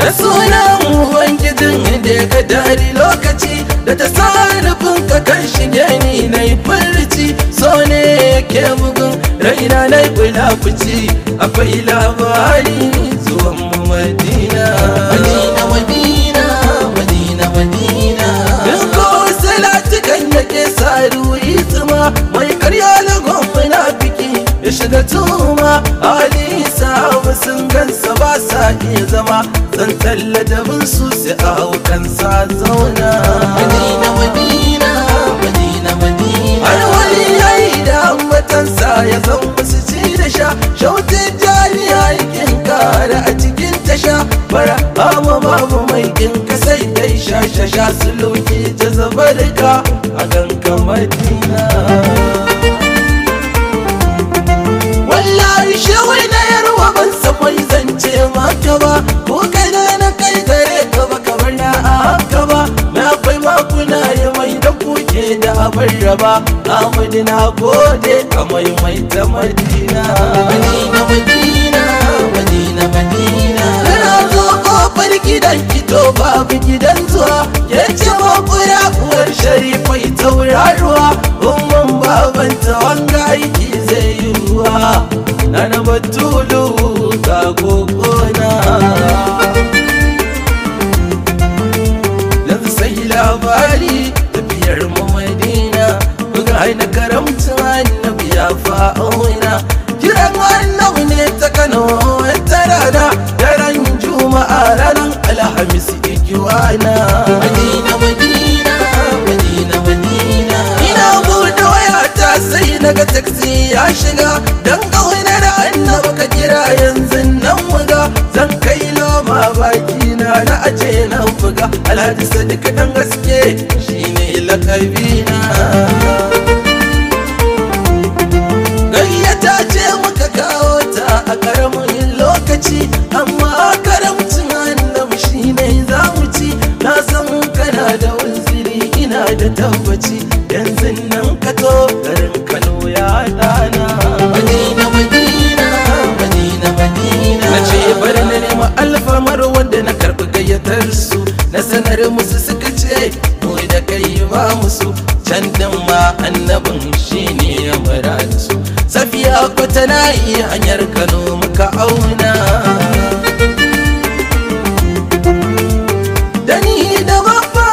da sunan ubangijin da ka dari lokaci da ta sarrafin ka kan shige ni na yi furci so ne ke bugun raina na yi bulafuci akwai labari zuwan mu Madina Madina Madina Madina Madina Dinko salatukan da ke sa ruhi tsuma mai karya lagon munafiki ya shiga tuma Ali sahabu sun gansa ba sa iya zama zan talladabin su sai a haukan sa zauna Madina Madina Madina Madina har wani yayi da ambatansa ya zan musu ci da sha shautin jariya yakin kara a cikin tasha bara amma babu mai kinka sai dai sha suluki jazabarka a ganka Madina wallahi shawai na yarwa ban san mai zance maka ba ko kai na kai gare ka ba kamar na haka ba na akwai makuna ya mai da kuke da abar raba Ahmadu na gode a mai ta Madina Madina Madina Madina Madina kana zo kofar gidan kito babu gidan zuwa ya ce makura uwar sharifai tauraruwa umman babanta wanga aiki zai yi ruwa na batulu ga gogona yanzu sai labari tafiyar mu Madina buga haina karamcin annabi ya fa'auna kiran annabi ne ta Kano ta rana daren juma'a ranar alhamis ikiwana Madina Madina Madina Madina ina buɗe wayata sai naga taxi ya shiga dan ƙaunar annabi ka kira yanzu nan muga zan kai loma baki na aje nan buga Alhaji Sadiq dan gaske shine lakabina gayyata ce muka kawo ta a karamin lokaci amma karamcin annabi shine zamu ci na san kana da wanziri ina da tabbaci yanzu nan ka to garin Kano ya dana Madina Madina Madina Madina na ce bari na nema alfamar wanda na karɓi gayyatar su na sanar musu suka ce mu da kai ba musu can din ma annabin shine ya mara da su safiya ko tana iya hanyar Kano muka auna dani da babba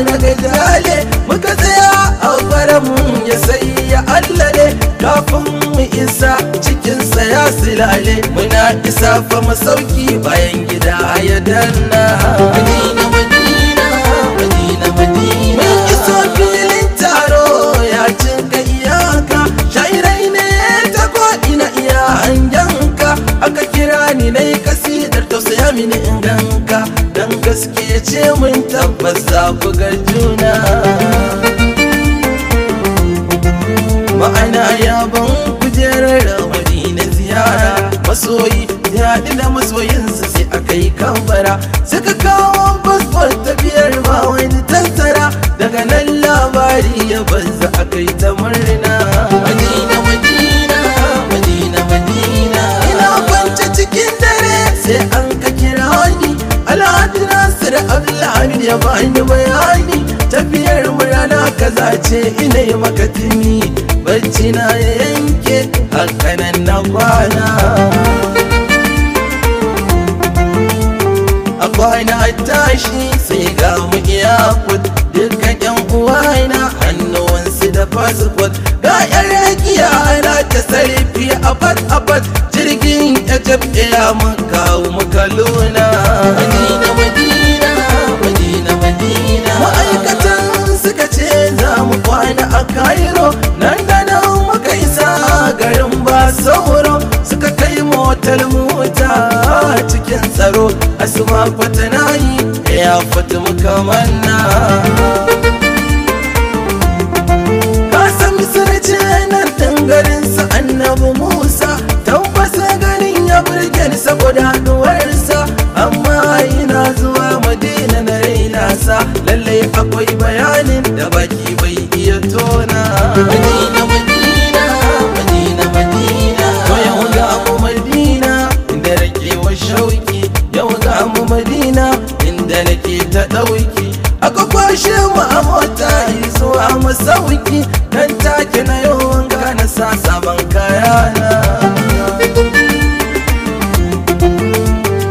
na gajale muka tsaya a faran ya sai ya allale kafin mu isa cikinsa ya silale muna isa fa masauki bayan gida ya danna Madina Madina Madina Madina mun iso filin taro ya cinka iyaka shairai ne ta ko ina iya hanyanka aka kira ni na yi kasidar tausaya mini in ganka dan gaske ce mun tabbasa ku ga juna ma'ana yabon kujerar Madina ziyara masoyi yaɗi da masoyinsa sai aka yi kambara suka kawo fasfot tafiyar ba wani tattara daga nan labari ya banza aka yi ta murna Madina Madina Madina Madina ina kwance cikin dare sai an ka kira ni Alhaji Nasir Abdulhamid ya bani bayani tafiyar murana kaza ce ina yi maka tuni bacci na yanke hakanan na kwana a kwana tashi sai ga mu iyakut dukkan yan uwana hannuwansu da fasfot ga yan rakiya ana ta sarfi abat jirgin ya muka muka luna Madina Madina Madina Madina ma'aikatan suka ce za mu kwana a Cairo nan da nan muka isa garin ba sauro suka kai motar mota cikin tsaro asuma fatana yi ya fata muka manna kasan misir ce nan tangarin sa annabi Musa tabbasa ganin ya burge ni saboda haduwarsa amma ina zuwa Madina na raina sa lallai akwai bayanin da baki bai iya tona Madina Madina Madina Madina to yau ga mu Madina inda rake wa shauki yau ga mu sauki. Aka kwashe mu a mota zuwa masauki, nan take na yau wanga na sa sabon kayana.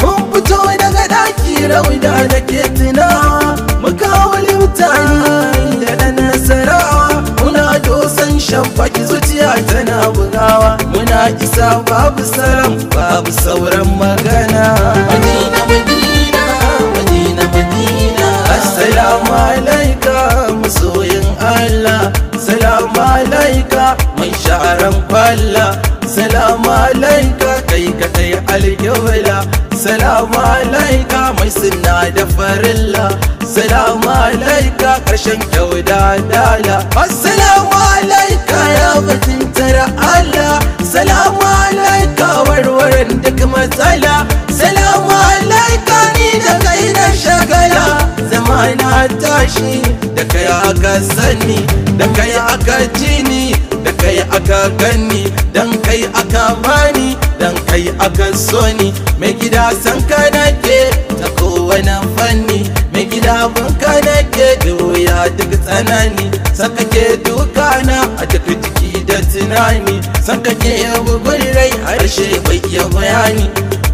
Mun fito daga daki rauda da ke tunawa, muka wali mutane da ɗan nasarawa. Muna dosan shafaki zuciya tana bugawa, muna isa babu salam babu sauran magana. Madina Madina Madina Madina, assalamu alaika masoyin Allah, salamu alaika mai sharan kwalla, salamu alaika kai kadai alƙibla, salamu alaika mai sunna da farilla, salamu alaika ƙarshen kyau da dala. Assalamu alaika ya batun tara Allah, salamu alaika warwaran duk matsala, salamu alaika ni da kai na shagala. Zamana tashi da kai aka sani, da kai aka jini, da kai aka gani, dan kai aka bani, dan kai aka soni. Mai gida san ka nake ta kowane fanni, mai gida ban ka nake doya duk tsanani, san kake dukana a duk jiki da tunani, san kake bugun rai harshe bai iya bayani.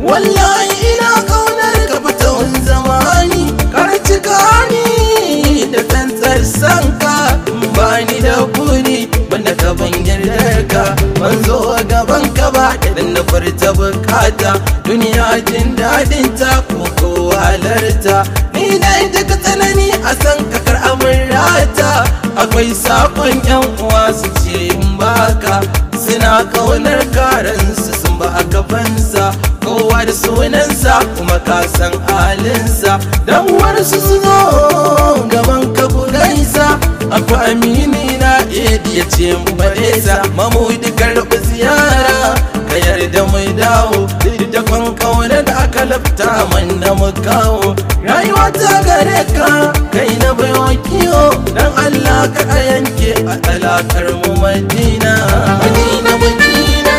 Wallahi ina kaunar ka fitawan zamani, kar cika ni da tantsar sanka, bani da buri banda ka ban yardar ka, ban zo gaban ka ba idan na furta bukata. Duniya jin dadin ta ko kowalarta, ni dai daga tsanani a san kakar amurata. Akwai sakon yan uwa su ce in baka, suna kaunar karansu sun ba a gabansa, kowa da sunansa kuma ka san halinsa. Dan warsu su zo gaban ka ku gaisa, akwai amini na edi ya ce mu baresa, mamudi karɓi ziyara ka yarda mu dawo, duk da kwan kauna da aka lafta manna mu kawo. Rayuwa ta gare ka kai na baiwa kiyo, dan Allah ka a yanke a alakar mu Madina. Madina Madina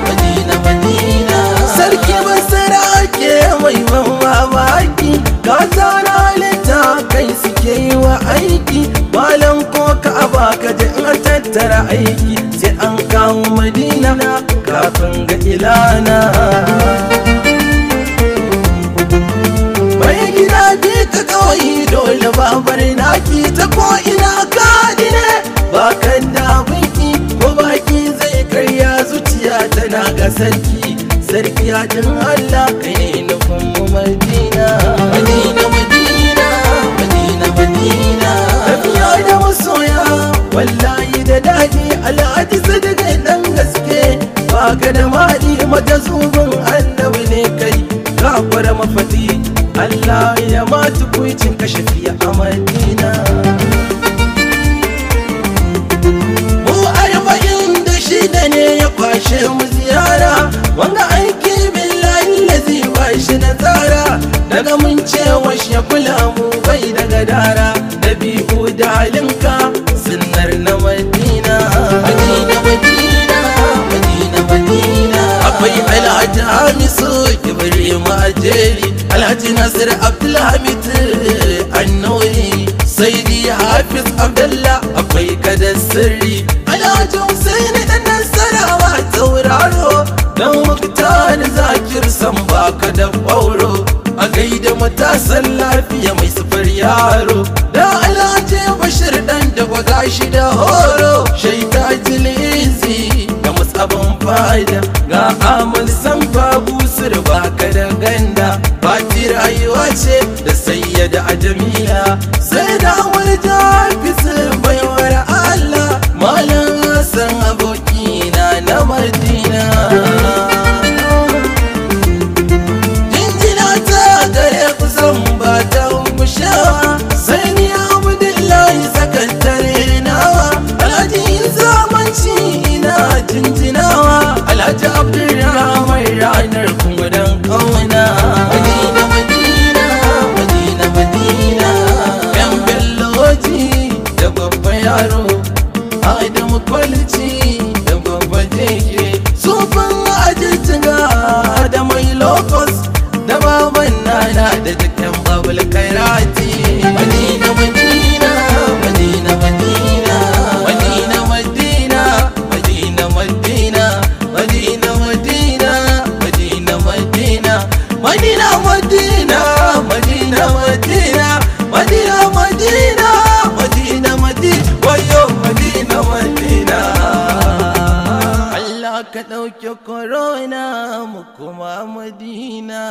Madina Madina, sarki basara ke mai mamaki, ka tsara halitta kai suke yi wa aiki. Malam ko ka baka da in tattara aiki, sai an kawo Madina kafin ga ilana. Mai gida bi ka kawai dole babar naki, ta ko ina kadi ne bakan da biki, ko baki zai karya zuciya tana ga sarki. Sarki hadin Allah kai ne nufin mu Madina. Madina Madina Madina Madina, tafiya da masoya wallahi da daɗi. Alhaji Sadiq dan gaske baka da mali, mata zubin annabi ne kai ka fara mafati. Allah ya matu kuicin kashafi a Madina. Mu 46 ne ya kwashe mu ziyara, wanga aiki billahi lazi kwashi na tsara. Daga mun ce washe kula mu bai daga dara, dabi'u da halinka sunnar na Madina. Madina Madina Madina Madina, akwai Alhaji Hamisu Ibrahim Ajeri, Alhaji Nasir Abdulhamid Annori, Saidi Hafiz Abdullah, akwai kada sirri Alhaji Hussein dan Nasarawa tauraro, dan Muktar Zakir san baka da bauro. A gaida matasan lafiya mai sufar yaro, da Alhaji Bashir dan da gashi da horo. Shaita Jilizi da musabin fada, ga Amal san babu sir baka da ganda. Fati rayuwa ce da sayyada a Jamila, sai da wani jafis baiwar Allah. Malam Hassan abokina na Madina, jinjina ta gare kusan ba ta mushawa. Sai ni Abdullahi sakatare nawa, Alhaji zamanci ina jinjinawa. Alhaji Abdulrahman ranar kuma dan kauna. Madina Madina Madina Madina, yan belloji da babban yaro, Adamu kwalci da babban jeke, sufin ajijjiga da mai lokos, da baban nana da dukkan babul kairati. Madina, Madina, Madina, Madina, Madina, Madina, Madina, wayo Madina, Madina. Allah ka ɗauke corona mu kuma Madina.